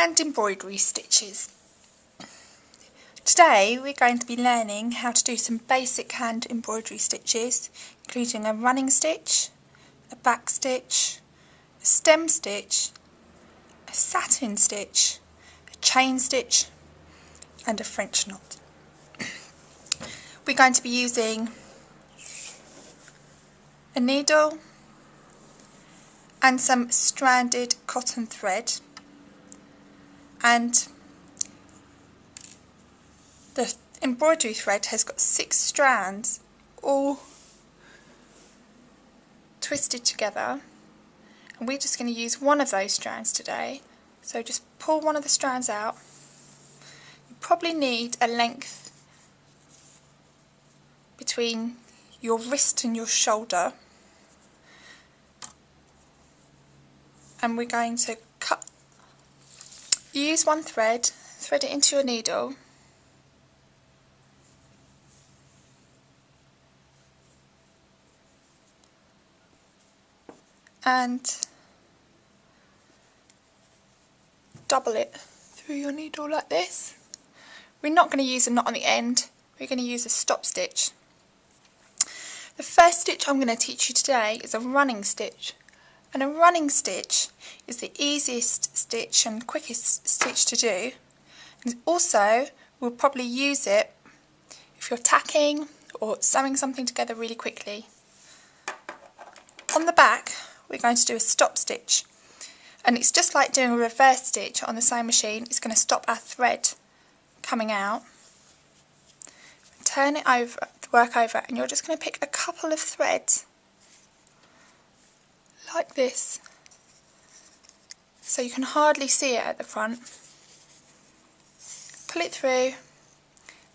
hand embroidery stitches. Today we're going to be learning how to do some basic hand embroidery stitches, including a running stitch, a back stitch, a stem stitch, a satin stitch, a chain stitch and a French knot. We're going to be using a needle and some stranded cotton thread, and the embroidery thread has got 6 strands all twisted together, and we're just going to use one of those strands today. So just pull one of the strands out. You probably need a length between your wrist and your shoulder, and we're going to use one thread, thread it into your needle, and double it through your needle like this. We're not going to use a knot on the end, we're going to use a stop stitch. The first stitch I'm going to teach you today is a running stitch, and a running stitch is the easiest stitch and quickest stitch to do, and also we'll probably use it if you're tacking or sewing something together really quickly. On the back we're going to do a stop stitch, and it's just like doing a reverse stitch on the sewing machine. It's going to stop our thread coming out. Turn it over, work over, and you're just going to pick a couple of threads like this, so you can hardly see it at the front. Pull it through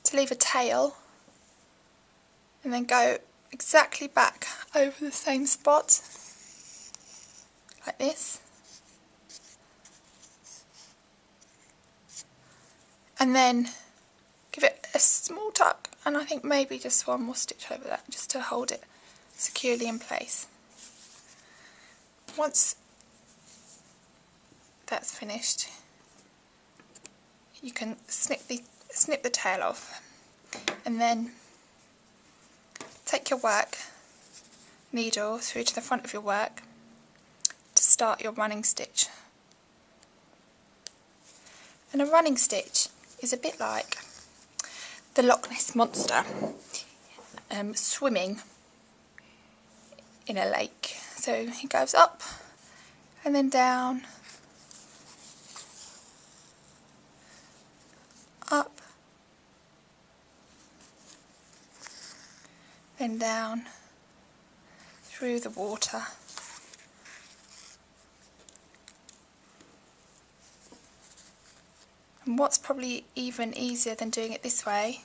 to leave a tail, and then go exactly back over the same spot like this, and then give it a small tuck, and I think maybe just one more stitch over that just to hold it securely in place. Once that's finished, you can snip the tail off, and then take your work needle through to the front of your work to start your running stitch. And a running stitch is a bit like the Loch Ness Monster swimming in a lake. So he goes up and then down, up, then down through the water. And what's probably even easier than doing it this way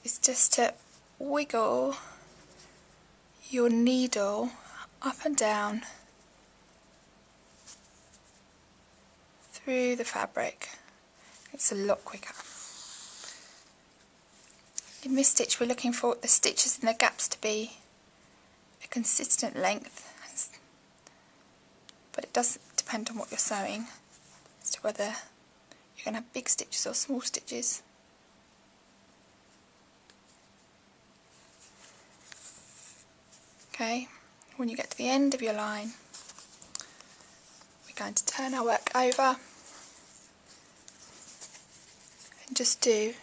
is just to wiggle your needle up and down through the fabric. It's a lot quicker. In this stitch we're looking for the stitches and the gaps to be a consistent length, but it does depend on what you're sewing as to whether you're going to have big stitches or small stitches. Okay, when you get to the end of your line, we're going to turn our work over and just do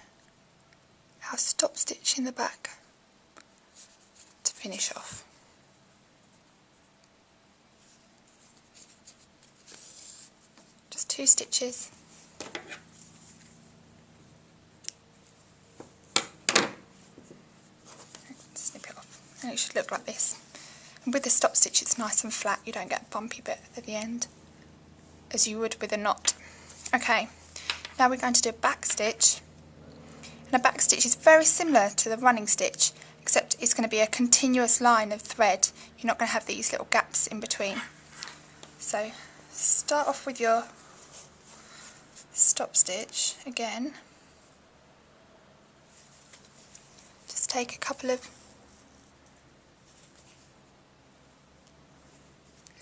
our stop stitch in the back to finish off. Just 2 stitches. Snip it off, and it should look like this. And with the stop stitch it's nice and flat, you don't get a bumpy bit at the end as you would with a knot. Okay, now we're going to do a back stitch, and a back stitch is very similar to the running stitch, except it's going to be a continuous line of thread. You're not going to have these little gaps in between. So start off with your stop stitch again. Just take a couple of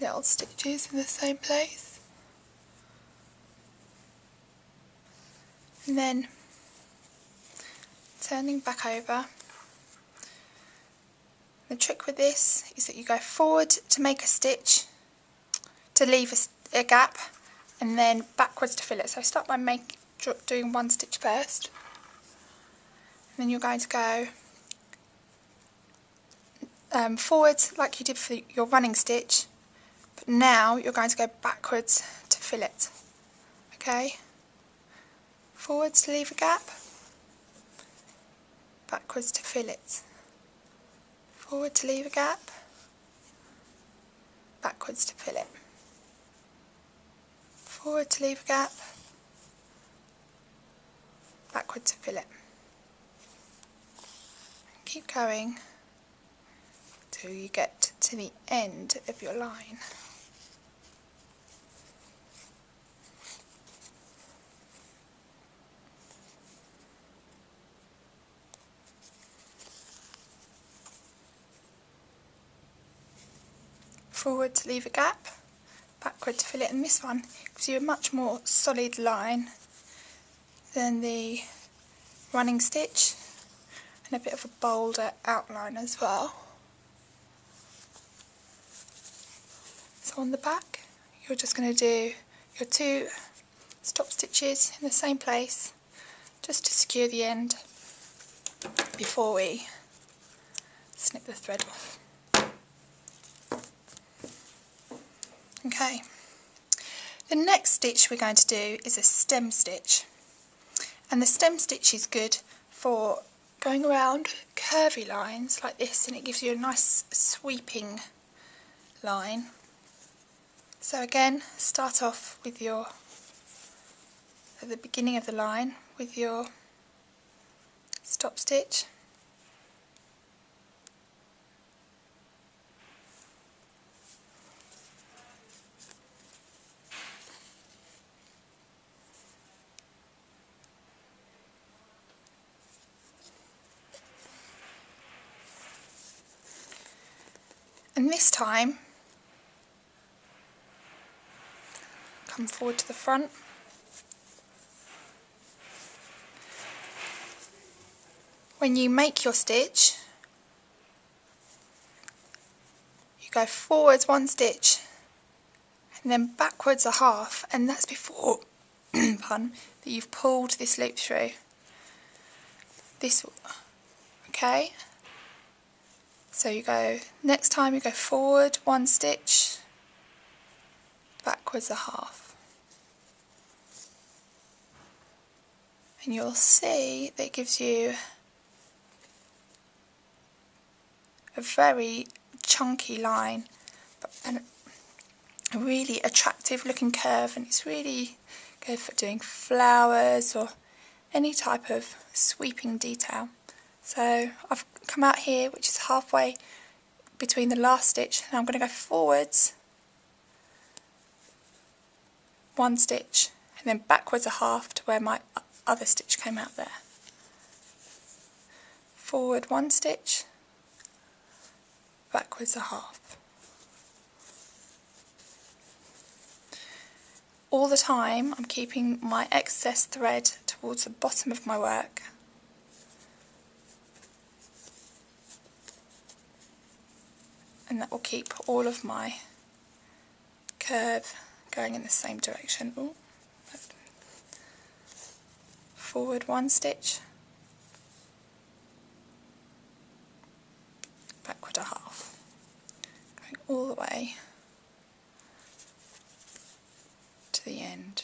little stitches in the same place. and then turning back over. The trick with this is that you go forward to make a stitch, to leave a gap, and then backwards to fill it. So start by doing one stitch first, and then you're going to go forwards like you did for your running stitch, but now you're going to go backwards to fill it. Okay, forwards to leave a gap, backwards to fill it, forward to leave a gap, backwards to fill it, forward to leave a gap, backward to fill it. Keep going till you get to the end of your line. Forward to leave a gap, backward to fill it, and this one gives you a much more solid line than the running stitch, and a bit of a bolder outline as well. So on the back you're just going to do your 2 stop stitches in the same place just to secure the end before we snip the thread off. Okay, the next stitch we're going to do is a stem stitch, and the stem stitch is good for going around curvy lines like this, and it gives you a nice sweeping line. So again, start off with your, at the beginning of the line, with your stop stitch. And this time, come forward to the front. When you make your stitch, you go forwards 1 stitch and then backwards a half, and that's before pardon, that you've pulled this loop through. This, okay? So you go, next time you go forward 1 stitch, backwards a half. And you'll see that it gives you a very chunky line, and a really attractive looking curve, and it's really good for doing flowers or any type of sweeping detail. So I've come out here, which is halfway between the last stitch, and I'm going to go forwards 1 stitch and then backwards a half to where my other stitch came out there. Forward 1 stitch, backwards a half. All the time I'm keeping my excess thread towards the bottom of my work. And that will keep all of my curve going in the same direction. Ooh. Forward 1 stitch, backward a half, going all the way to the end.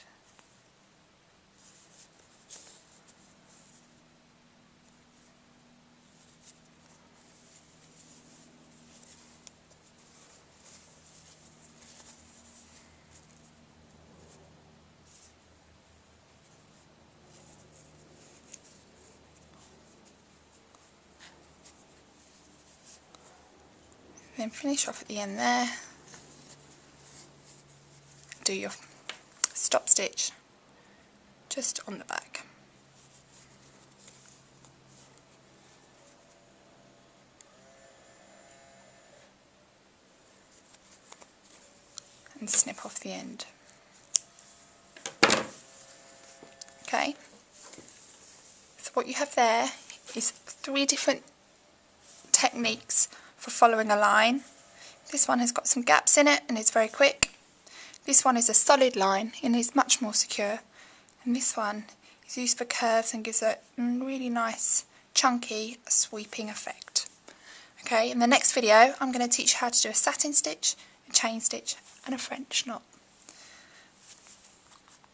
Then finish off at the end there. Do your stop stitch just on the back. And snip off the end. Okay, what you have there is 3 different techniques for following a line. This one has got some gaps in it and is very quick. This one is a solid line and is much more secure. And this one is used for curves and gives a really nice, chunky, sweeping effect. Okay, in the next video I'm going to teach you how to do a satin stitch, a chain stitch and a French knot.